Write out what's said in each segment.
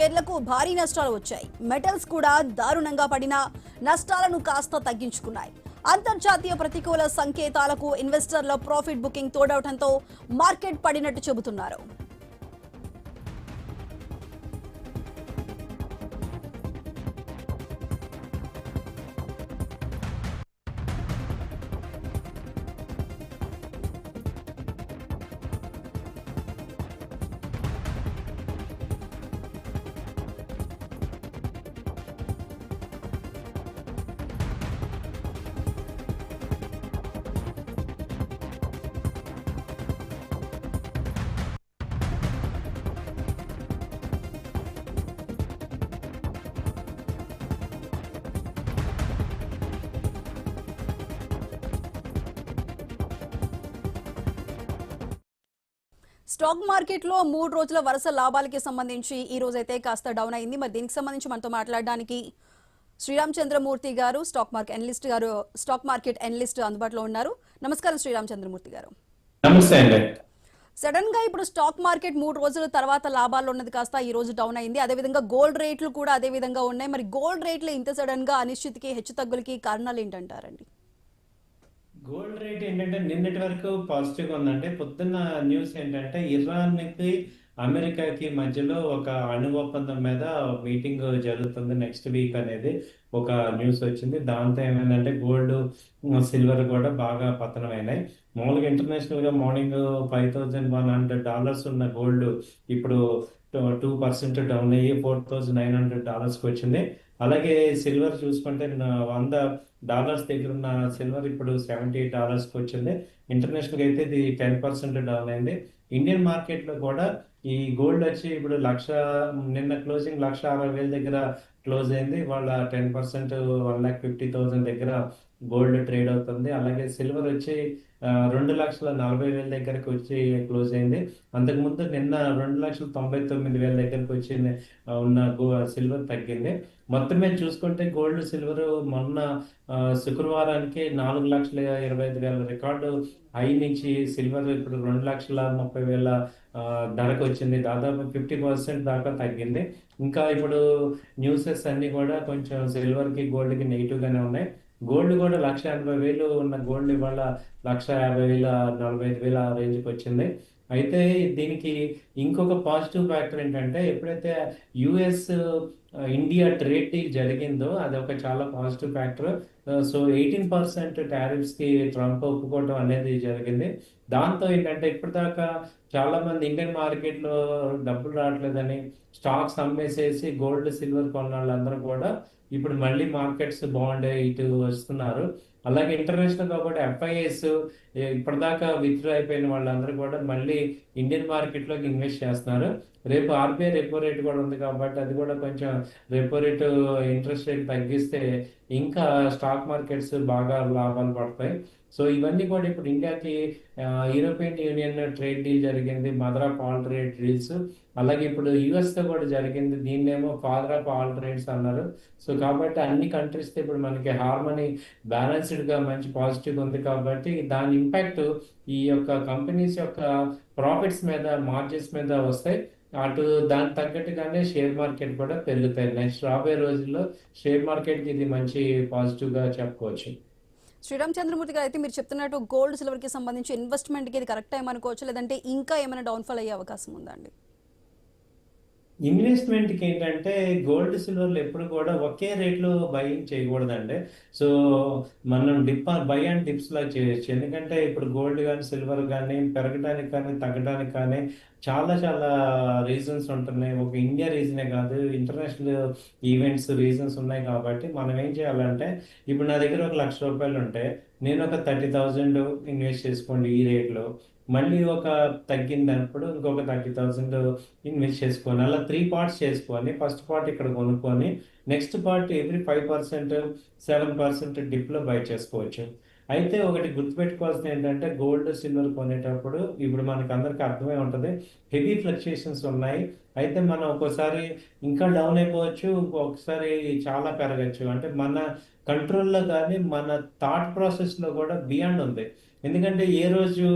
షేర్లకు భారీ నష్టాలు వచ్చాయి. మెటల్స్ కూడా దారుణంగా పడిన నష్టాలను కాస్త తగ్గించుకున్నాయి. అంతర్జాతీయ ప్రతికూల సంకేతాలకు ఇన్వెస్టర్ల ప్రాఫిట్ బుకింగ్ తోడవడంతో మార్కెట్ పడినట్టు చెబుతున్నారు. స్టాక్ మార్కెట్ లో 3 రోజుల వరుస లాభాలకి సంబంధించి ఈ రోజు అయితే కాస్త డౌన్ అయింది. మరి దీనికి సంబంధించి మనతో మాట్లాడడానికి శ్రీరామచంద్రమూర్తి గారు స్టాక్ మార్కెట్ అనలిస్ట్ అందుబాటులో ఉన్నారు. నమస్కారం శ్రీరామచంద్రమూర్తి గారు. నమస్తే అండి. సడన్ గా ఇప్పుడు స్టాక్ మార్కెట్ 3 రోజుల తర్వాత లాభాల్లో ఉన్నది కాస్త ఈ రోజు డౌన్ అయింది. అదే విధంగా గోల్డ్ రేట్లు కూడా అదే విధంగా ఉన్నాయి. మరి గోల్డ్ రేట్లు ఇంత సడన్ గా అనిశ్చితికి హెచ్చుతగ్గులకి కారణాలు ఏంటంటారండి? గోల్డ్ రేట్ ఏంటంటే నిన్నటి వరకు పాజిటివ్గా ఉందంటే పొద్దున్న న్యూస్ ఏంటంటే ఇరాన్కి అమెరికాకి మధ్యలో ఒక అణు ఒప్పందం మీద మీటింగ్ జరుగుతుంది నెక్స్ట్ వీక్ అనేది ఒక న్యూస్ వచ్చింది. దాంతో ఏమైందంటే గోల్డ్ సిల్వర్ కూడా బాగా పతనమైనాయి. మామూలుగా ఇంటర్నేషనల్గా మార్నింగ్ $5,100 ఉన్న గోల్డ్ ఇప్పుడు 2% డౌన్ అయ్యి $4,900కి వచ్చింది. అలాగే సిల్వర్ చూసుకుంటే $100 దగ్గర ఉన్న సిల్వర్ ఇప్పుడు $78కి వచ్చింది. ఇంటర్నేషనల్గా అయితే ఇది 10% డౌన్ అయింది. ఇండియన్ మార్కెట్లో కూడా ఈ గోల్డ్ వచ్చి ఇప్పుడు నిన్న క్లోజింగ్ 1,60,000 దగ్గర క్లోజ్ అయింది. వాళ్ళ 10% 1,50,000 దగ్గర గోల్డ్ ట్రేడ్ అవుతుంది. అలాగే సిల్వర్ వచ్చి 2,40,000 దగ్గరకు వచ్చి క్లోజ్ అయింది. అంతకుముందు నిన్న 2,99,000 దగ్గరకు వచ్చి ఉన్న సిల్వర్ తగ్గింది. మొత్తం మీద చూసుకుంటే గోల్డ్ సిల్వర్ మొన్న శుక్రవారానికి 4,25,000 రికార్డు హై నుంచి సిల్వర్ ఇప్పుడు 2,30,000 ధరకు వచ్చింది. దాదాపు 50% దాకా తగ్గింది. ఇంకా ఇప్పుడు న్యూసెస్ అన్ని కూడా కొంచెం సిల్వర్కి గోల్డ్కి నెగిటివ్గానే ఉన్నాయి. గోల్డ్ కూడా 1,80,000 ఉన్న గోల్డ్ ఇవాళ 1,50,000 45,000 ఆ రేంజ్కి వచ్చింది. అయితే దీనికి ఇంకొక పాజిటివ్ ఫ్యాక్టర్ ఏంటంటే ఎప్పుడైతే యుఎస్ ఇండియా ట్రేడ్ డీల్ జరిగిందో అది ఒక చాలా పాజిటివ్ ఫ్యాక్టర్. సో 18% టారిఫ్స్కి ట్రంప్ ఒప్పుకోవడం అనేది జరిగింది. దాంతో ఏంటంటే ఇప్పటిదాకా చాలా మంది ఇండియన్ మార్కెట్లో డబ్బులు రావట్లేదని స్టాక్స్ అమ్మేసేసి గోల్డ్ సిల్వర్ కొన్న వాళ్ళందరూ కూడా ఇప్పుడు మళ్ళీ మార్కెట్స్ బాగుండే ఇటు వస్తున్నారు. అలాగే ఇంటర్నేషనల్ కాబట్టి ఎఫ్ఐఎస్ ఇప్పటిదాకా విత్డ్రా అయిపోయిన వాళ్ళందరూ కూడా మళ్ళీ ఇండియన్ మార్కెట్లోకి ఇన్వెస్ట్ చేస్తున్నారు. రేపు ఆర్బీఐ రెపో రేట్ కూడా ఉంది కాబట్టి అది కూడా కొంచెం రెపో రేటు ఇంట్రెస్ట్ రేట్ తగ్గిస్తే ఇంకా స్టాక్ మార్కెట్స్ బాగా లాభాలు పడతాయి. సో ఇవన్నీ కూడా ఇప్పుడు ఇండియాకి యూరోపియన్ యూనియన్ ట్రేడ్ డీల్ జరిగింది, mother of all trade deals. అలాగే ఇప్పుడు యుఎస్తో కూడా జరిగింది, దీన్నేమో ఫాదర్ ఆఫ్ ఆల్ ట్రేడ్స్ అన్నారు. సో కాబట్టి అన్ని కంట్రీస్తో ఇప్పుడు మనకి హార్మనీ బ్యాలెన్స్డ్గా మంచి పాజిటివ్ ఉంది కాబట్టి దాని ఇంపాక్ట్ ఈ యొక్క కంపెనీస్ యొక్క ప్రాఫిట్స్ మీద మార్జిన్స్ మీద వస్తాయి. అటు దానికి తగ్గట్టుగానే షేర్ మార్కెట్ కూడా పెరుగుతాయి. నెక్స్ట్ రాబోయే రోజుల్లో షేర్ మార్కెట్కి ఇది మంచి పాజిటివ్గా చెప్పుకోవచ్చు. శ్రీరామచంద్రమూర్తి గారు, అయితే మీరు చెప్తున్నట్టు గోల్డ్ సిల్వర్కి సంబంధించి ఇన్వెస్ట్మెంట్కి ఇది కరెక్ట్ టైం అనుకోవచ్చు, లేదంటే ఇంకా ఏమైనా డౌన్ఫాల్ అయ్యే అవకాశం ఉందా అండి? ఇన్వెస్ట్మెంట్కి ఏంటంటే గోల్డ్ సిల్వర్లు ఎప్పుడు కూడా ఒకే రేట్లో బయింగ్ చేయకూడదండి. సో మనం బై అండ్ డిప్స్ లా చేయొచ్చు. ఎందుకంటే ఇప్పుడు గోల్డ్ కానీ సిల్వర్ కానీ పెరగడానికి కానీ తగ్గడానికి కానీ చాలా చాలా రీజన్స్ ఉంటున్నాయి. ఒక ఇండియా రీజనే కాదు, ఇంటర్నేషనల్ ఈవెంట్స్ రీజన్స్ ఉన్నాయి. కాబట్టి మనం ఏం చేయాలంటే ఇప్పుడు నా దగ్గర ఒక ₹1,00,000 ఉంటే నేను ఒక 30,000 ఇన్వెస్ట్ చేసుకోండి ఈ రేట్లో. మళ్ళీ ఒక తగ్గిందన్నప్పుడు ఇంకొక 30,000 ఇన్వెస్ట్ చేసుకోవాలి. అలా 3 పార్ట్స్ చేసుకొని ఫస్ట్ పార్ట్ ఇక్కడ కొనుక్కొని నెక్స్ట్ పార్ట్ ఎవ్రీ 5% 7% డిప్లో బై చేసుకోవచ్చు. అయితే ఒకటి గుర్తుపెట్టుకోవాల్సింది ఏంటంటే గోల్డ్ సిల్వర్ కొనేటప్పుడు ఇప్పుడు మనకు అందరికీ అర్థమై ఉంటుంది, హెవీ ఫ్లక్చుయేషన్స్ ఉన్నాయి. అయితే మనం ఒక్కోసారి ఇంకా డౌన్ అయిపోవచ్చు, ఒక్కొక్కసారి చాలా పెరగచ్చు. అంటే మన కంట్రోల్లో కానీ మన థాట్ ప్రాసెస్లో కూడా బియాండ్ ఉంది. ఎందుకంటే ఏ రోజు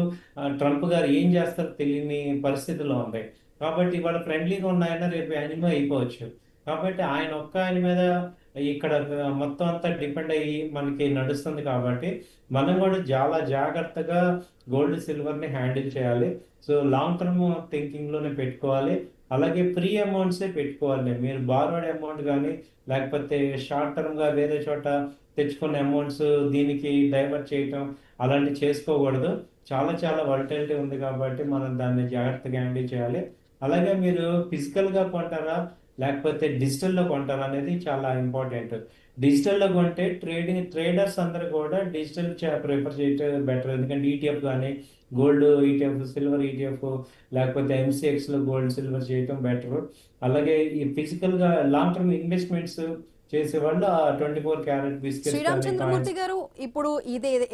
ట్రంప్ గారు ఏం చేస్తారో తెలియని పరిస్థితిలో ఉంది. కాబట్టి ఇవాళ ఫ్రెండ్లీగా ఉన్న ఆయన రేపు యానిమో అయిపోవచ్చు. కాబట్టి ఆయన ఒక్క ఆయన మీద ఇక్కడ మొత్తం అంతా డిపెండ్ అయ్యి మనకి నడుస్తుంది కాబట్టి మనం కూడా చాలా జాగ్రత్తగా గోల్డ్ సిల్వర్ని హ్యాండిల్ చేయాలి. సో లాంగ్ టర్మ్ థింకింగ్లోనే పెట్టుకోవాలి. అలాగే ప్రీ అమౌంట్సే పెట్టుకోవాలి. మీరు బారోడ్ అమౌంట్ కానీ లేకపోతే షార్ట్ టర్మ్గా వేరే చోట తెచ్చుకున్న అమౌంట్స్ దీనికి డైవర్ట్ చేయటం అలాంటివి చేసుకోకూడదు. చాలా చాలా వల్టాలిటీ ఉంది కాబట్టి మనం దాన్ని జాగ్రత్తగా హ్యాండిల్ చేయాలి. అలాగే మీరు ఫిజికల్గా కొంటారా లేకపోతే డిజిటల్లో కొంటారా అనేది చాలా ఇంపార్టెంట్. డిజిటల్లో కొంటే ట్రేడర్స్ అందరూ కూడా డిజిటల్ ప్రిఫర్ చేయటం బెటర్. ఎందుకంటే ఈటీఎఫ్ కానీ గోల్డ్ ఈటీఎఫ్, సిల్వర్ ఈటీఎఫ్ లేకపోతే ఎంసీఎక్స్లో గోల్డ్ సిల్వర్ చేయటం బెటర్. అలాగే ఈ ఫిజికల్గా లాంగ్ టర్మ్ ఇన్వెస్ట్మెంట్స్ చేసేవాళ్ళు ఆ 24 క్యారెట్ బిస్కెట్స్ శ్రీరామ్ కానీ చంద్రమూర్తి కాయిన్స్. గారు, ఇప్పుడు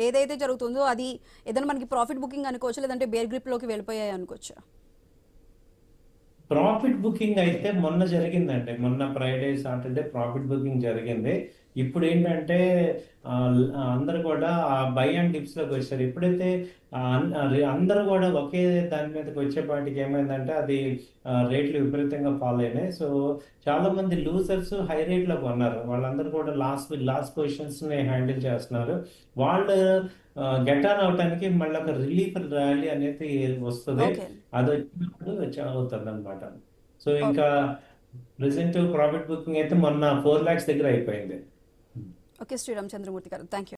ఏదైతే జరుగుతుందో అది ఏదైనా మనకి ప్రాఫిట్ బుకింగ్ అనుకోవచ్చు, లేదంటే బేర్ గ్రిప్ లోకి వెళ్ళిపోయాయి అనుకోవచ్చు. ప్రాఫిట్ బుకింగ్ అయితే మొన్న జరిగిందండి. మొన్న ఫ్రైడే సాటర్డే ప్రాఫిట్ బుకింగ్ జరిగింది. ఇప్పుడు ఏంటంటే అందరూ కూడా ఆ బై అండ్ డిప్స్ లోకి వచ్చారు. ఎప్పుడైతే అందరూ కూడా ఒకే దాని మీదకి వచ్చేపాటికి ఏమైందంటే అది రేట్లు విపరీతంగా ఫాల్ అయినాయి. సో చాలా మంది లూజర్స్ హై రేట్ లో కొన్నారు. వాళ్ళందరూ కూడా లాస్ట్ పొజిషన్స్ ని హ్యాండిల్ చేస్తున్నారు. వాళ్ళు గెట్ ఆన్ అవటానికి మళ్ళీ ఒక రిలీఫ్ ర్యాలీ అనేది వస్తుంది. ఓకే. అది వచ్చినప్పుడు అవుతుంది అనమాట. So okay. ఇంకా ప్రెసెంట్ ప్రాఫిట్ బుకింగ్ అయితే మొన్న 4 lakhs దగ్గర అయిపోయింది. ఓకే శ్రీరామ్ చంద్రమూర్తి గారు, థ్యాంక్ యూ.